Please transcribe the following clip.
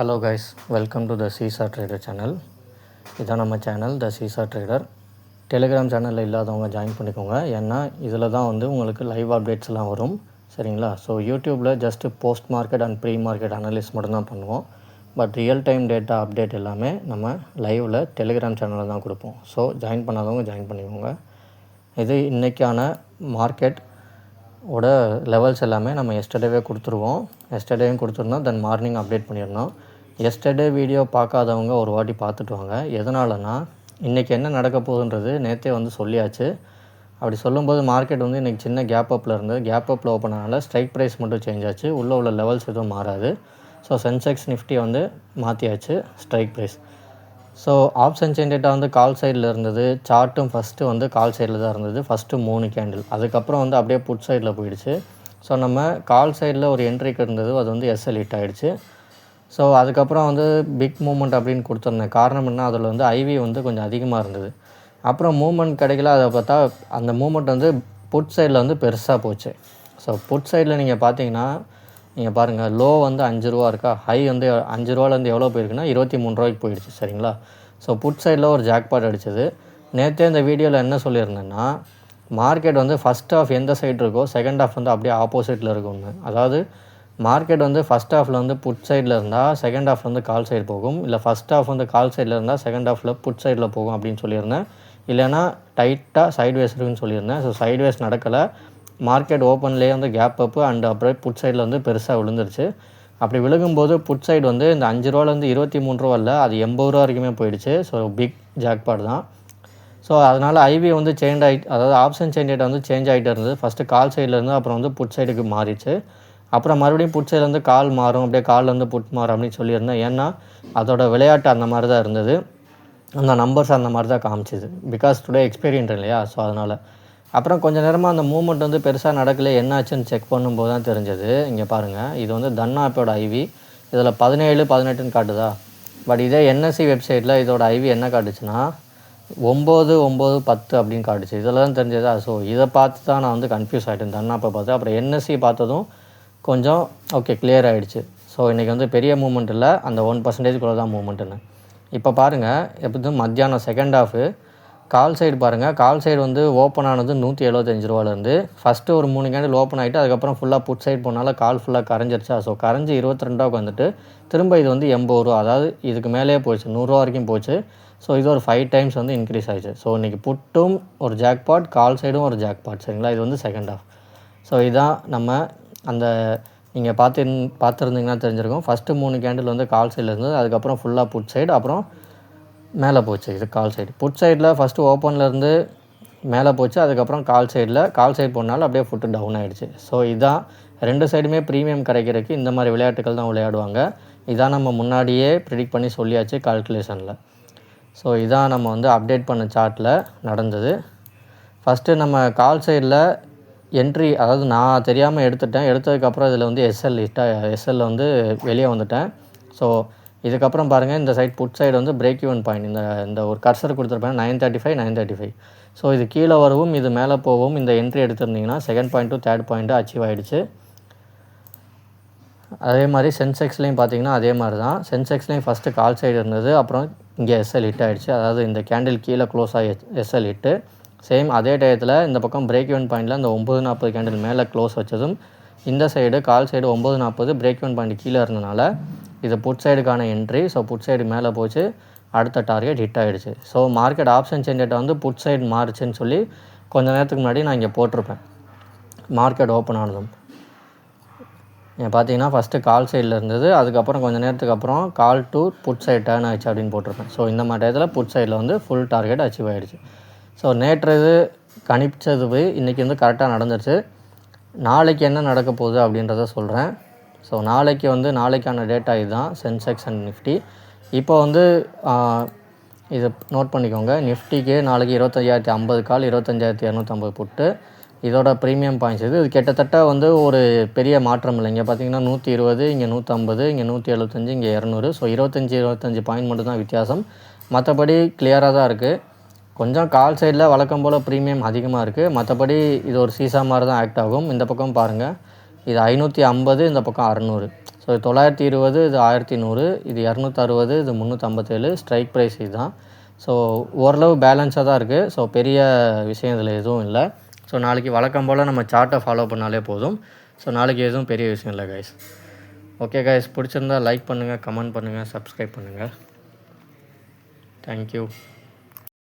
Hello guys, welcome to the seesaw trader channel. இதான் நம்ம channel த seesaw trader. Telegram சேனலில் இல்லாதவங்க ஜாயின் பண்ணிக்கோங்க. ஏன்னா இதில் தான் உங்களுக்கு லைவ் அப்டேட்ஸ்லாம் வரும். சரிங்களா? ஸோ யூடியூப்பில் just post market and pre market analyst மட்டும்தான் பண்ணுவோம். But real time data update எல்லாமே நம்ம லைவில் டெலிகிராம் சேனலில் தான் கொடுப்போம். ஸோ ஜாயின் பண்ணாதவங்க ஜாயின் பண்ணிக்கோங்க. இது இன்றைக்கான மார்க்கெட் லெவல்ஸ் எல்லாமே நம்ம எஸ்டர்டேவே கொடுத்துருவோம். எஸ்டர்டேவும் கொடுத்துருந்தோம், தென் மார்னிங் அப்டேட் பண்ணியிருந்தோம். எஸ்டர்டே வீடியோ பார்க்காதவங்க ஒரு வாட்டி பார்த்துட்டு வாங்க. எதனாலனா இன்றைக்கி என்ன நடக்க போகுதுன்றது நேற்றே சொல்லியாச்சு. அப்படி சொல்லும்போது மார்க்கெட் இன்றைக்கி சின்ன கேப் அப்பில் இருந்தது. கேப் அப்பில் ஓப்பன் ஆனால ஸ்ட்ரைக் ப்ரைஸ் மட்டும் சேஞ்ச் ஆச்சு. உள்ள லெவல்ஸ் எதுவும் மாறாது. ஸோ சென்செக்ஸ் நிஃப்டி மாற்றியாச்சு strike price. So option chain data call சைடில் இருந்தது. சார்ட்டும் ஃபஸ்ட்டு கால் சைடில் தான் இருந்தது. First 3 candle. அதுக்கப்புறம் அப்படியே புட் சைடில் போயிடுச்சு. ஸோ நம்ம கால் சைடில் ஒரு என்ட்ரிக்கு இருந்தது, அது எஸ்எல் ஹிட் ஆகிடுச்சு. ஸோ அதுக்கப்புறம் பிக் மூமெண்ட் அப்படின்னு கொடுத்துருந்தேன். காரணம் என்ன, அதில் ஐவி கொஞ்சம் அதிகமாக இருந்தது. அப்புறம் மூமெண்ட் கிடைக்கல. அதை பார்த்தா அந்த மூமெண்ட் புட் சைடில் பெருசாக போச்சு. ஸோ புட் சைடில் நீங்கள் பார்த்தீங்கன்னா, நீங்கள் பாருங்கள், லோ 5 ரூபா இருக்கா, ஹை 5 ரூபாலேருந்து எவ்வளோ போயிருக்குன்னா 23 ரூபாய்க்கு போயிடுச்சு. சரிங்களா? ஸோ புட் சைடில் ஒரு ஜாக்பாட் அடிச்சது. நேற்றே இந்த வீடியோவில் என்ன சொல்லியிருந்தேன்னா, மார்க்கெட் ஃபஸ்ட் ஆஃப் எந்த சைடு இருக்கோ செகண்ட் ஆஃப் அப்படியே ஆப்போசிட்டில் இருக்கும்னு. அதாவது மார்க்கெட் ஃபஸ்ட் ஹாஃபில் புட் சைடில் இருந்தால் செகண்ட் ஹாஃப் கால் சைடு போகும். இல்லை ஃபஸ்ட் ஹாஃப் கால் சைடில் இருந்தால் செகண்ட் ஹாஃபில் புட் சைடில் போகும் அப்படின்னு சொல்லியிருந்தேன். இல்லைனா டைட்டாக சைட்வேஸ் இருக்குன்னு சொல்லியிருந்தேன். ஸோ சைட்வேஸ் நடக்கலை. மார்க்கெட் ஓப்பன்லேயே கேப் அப்பு அண்ட் அப்படியே புட் சைடில் பெருசாக விழுந்துருச்சு. அப்படி விழுகும்போது புட் சைடு இந்த 5 ரூபாலேருந்து 23 ரூபா இல்லை, அது 80 ரூபா வரைக்குமே போயிடுச்சு. ஸோ பிக் ஜாக்பாட் தான். ஸோ அதனால் ஐவி சேஞ்ச் ஆகிட்டு, அதாவது ஆப்ஷன் செயின் டேட்டா சேஞ்ச் ஆகிட்டே இருந்தது. ஃபஸ்ட்டு கால் சைட்லேருந்து அப்புறம் புட் சைடுக்கு மாறிச்சு. அப்புறம் மறுபடியும் புட் சைட்லேருந்து கால் மாறும், அப்படியே கால்லேருந்து புட் மாறும் அப்படின்னு சொல்லியிருந்தேன். ஏன்னா அதோட விளையாட்டு அந்த மாதிரி தான் இருந்தது. அந்த நம்பர்ஸ் அந்த மாதிரி தான் காமிச்சிது. பிகாஸ் டுடே எக்ஸ்பீரியன்ட் இல்லையா? ஸோ அதனால் அப்புறம் கொஞ்சம் நேரமாக அந்த மூவ்மெண்ட் பெருசாக நடக்கலை. என்னாச்சுன்னு செக் பண்ணும்போது தான் தெரிஞ்சது. இங்கே பாருங்கள், இது தன்னா ஆப்போட ஐவி. இதில் 17, 18ன்னு காட்டுதா? பட் இதே என்எஸ்சி வெப்சைட்டில் இதோட ஐவி என்ன காட்டுச்சுன்னா 9, 9, 10 அப்படின்னு காட்டுச்சு. இதில் தான் தெரிஞ்சதா? ஸோ இதை பார்த்து தான் நான் கன்ஃபியூஸ் ஆகிட்டேன். தன்னாப்பை பார்த்து அப்புறம் என்எஸ்சி பார்த்ததும் கொஞ்சம் ஓகே கிளியர் ஆகிடுச்சு. ஸோ இன்றைக்கி பெரிய மூமெண்ட் இல்லை, அந்த 1% தான் மூமெண்ட்டுன்னு. இப்போ பாருங்கள், எப்படி மத்தியானம் செகண்ட் ஹாஃபு கால் சைடு பாருங்கள். கால் சைடு ஓப்பன் ஆனது 175 ரூபாலேருந்து ஃபஸ்ட்டு ஒரு 3 கேண்டில் ஓப்பன் ஆகிட்டு அதுக்கப்புறம் ஃபுல்லாக புட் சைடு போனால கால் ஃபுல்லாக கரைஞ்சிருச்சா. ஸோ கரைஞ்சி 22 ரூபாய்க்கு திரும்ப இது 80 ரூபா, அதாவது இதுக்கு மேலேயே போச்சு, 100 ரூபா வரைக்கும் போச்சு. ஸோ இது ஒரு 5 டைம்ஸ் இன்க்ரீஸ் ஆகிடுச்சு. ஸோ இன்றைக்கி புட்டும் ஒரு ஜாக்பாட், கால் சைடும் ஒரு ஜாக்பாட். சரிங்களா? இது செகண்ட் ஹாஃப். ஸோ இதான் நம்ம அந்த நீங்கள் பார்த்துருந்தீங்கன்னா தெரிஞ்சிருக்கும். ஃபஸ்ட்டு 3 கேண்டில் கால் சைடில் இருந்தது. அதுக்கப்புறம் ஃபுல்லாக புட் சைடு, அப்புறம் மேலே போச்சு. இது கால் சைடு. புட் சைடில் ஃபஸ்ட்டு ஓப்பன்லேருந்து மேலே போச்சு. அதுக்கப்புறம் கால் சைடு போனாலும் அப்படியே ஃபுட்டு டவுன் ஆகிடுச்சு. ஸோ இதான் 2 சைடுமே ப்ரீமியம் கிடைக்கிறதுக்கு இந்த மாதிரி விளையாட்டுகள் தான் விளையாடுவாங்க. இதான் நம்ம முன்னாடியே ப்ரிடிக்ட் பண்ணி சொல்லியாச்சு கால்குலேஷனில். ஸோ இதான் நம்ம அப்டேட் பண்ண சார்ட்டில் நடந்தது. ஃபஸ்ட்டு நம்ம கால் சைடில் என்ட்ரி, அதாவது நான் தெரியாமல் எடுத்ததுக்கப்புறம் இதில் எஸ்எல்ல வெளியே வந்துட்டேன். ஸோ இதுக்கப்புறம் பாருங்கள், இந்த side put side break even point, இந்த ஒரு கர்சர் கொடுத்துருப்பேன் 935, 935. ஸோ இது கீழே வரவும் இது மேலே போகவும் இந்த என்ட்ரி எடுத்திருந்தீங்கன்னா second point to third point achieve ஆகிடுச்சு. அதே மாதிரி சென்செக்ஸ்லேயும் பார்த்தீங்கன்னா அதே மாதிரி தான். சென்செக்ஸ்லேயும் ஃபஸ்ட்டு கால் சைடு இருந்தது, அப்புறம் இங்கே எஸ்எல் ஹிட் ஆகிடுச்சு. அதாவது இந்த கேண்டில் கீழே க்ளோஸ் ஆகி எஸ்எல் ஹிட்டு. சேம் அதே டயத்தில் இந்த பக்கம் பிரேக் ஈவன் பாயிண்டில் இந்த 940 கேண்டில் மேலே க்ளோஸ் வச்சதும் இந்த side call side 940 break even point கீழே இருந்தனால இது புட் சைடுக்கான என்ட்ரி. ஸோ புட் சைடு மேலே போச்சு, அடுத்த டார்கெட் ஹிட் ஆகிடுச்சு. So market option chain data put side மாறுச்சுன்னு சொல்லி கொஞ்சம் நேரத்துக்கு முன்னாடி நான் இங்கே போட்டிருப்பேன். மார்க்கெட் ஓப்பன் ஆனதும் பார்த்தீங்கன்னா ஃபஸ்ட்டு கால் சைடில் இருந்தது. அதுக்கப்புறம் கொஞ்சம் நேரத்துக்கு அப்புறம் call to put side turn ஆகிடுச்சு அப்படின்னு போட்டிருப்பேன். ஸோ இந்த மாதிரி டயத்தில் புட் சைடில் ஃபுல் டார்கெட் அச்சீவ் ஆகிடுச்சு. ஸோ நேற்று கணிச்சது இன்றைக்கி கரெக்டாக நடந்துருச்சு. நாளைக்கு என்ன நடக்க போகுது அப்படின்றத சொல்கிறேன். ஸோ நாளைக்கான டேட்டா இதுதான், சென்செக்ஸ் அண்ட் நிஃப்டி. இப்போ இது நோட் பண்ணிக்கோங்க. நிஃப்டிக்கு நாளைக்கு 25,050 கால், 25,250 புட்டு. இதோட ப்ரீமியம் பாயிண்ட்ஸ் இது கிட்டத்தட்ட ஒரு பெரிய மாற்றம் இல்லை. இங்கே பார்த்தீங்கன்னா 120, இங்கே 150, இங்கே 175, இங்கே 200. ஸோ 25 பாயிண்ட் மட்டும் தான் வித்தியாசம். மற்றபடி கிளியராக தான் இருக்குது. கொஞ்சம் கால் சைடில் வழக்கம் போல் ப்ரீமியம் அதிகமாக இருக்குது. மற்றபடி இது ஒரு சீசா மாதிரி தான் ஆக்ட் ஆகும். இந்த பக்கம் பாருங்கள், இது 550, இந்த பக்கம் 600. ஸோ ஸோ 920 இது 1100, இது 260, இது 357, ஸ்ட்ரைக் ப்ரைஸ் இதுதான். ஸோ ஓரளவு பேலன்ஸாக தான் இருக்குது. ஸோ பெரிய விஷயம் இதில் எதுவும் இல்லை. ஸோ நாளைக்கு வழக்கம் போல் நம்ம சார்ட்டை ஃபாலோ பண்ணாலே போதும். ஸோ நாளைக்கு எதுவும் பெரிய விஷயம் இல்லை கைஸ். ஓகே கைஸ், பிடிச்சிருந்தா லைக் பண்ணுங்கள், கமெண்ட் பண்ணுங்கள், சப்ஸ்கிரைப் பண்ணுங்கள். தேங்க்யூ.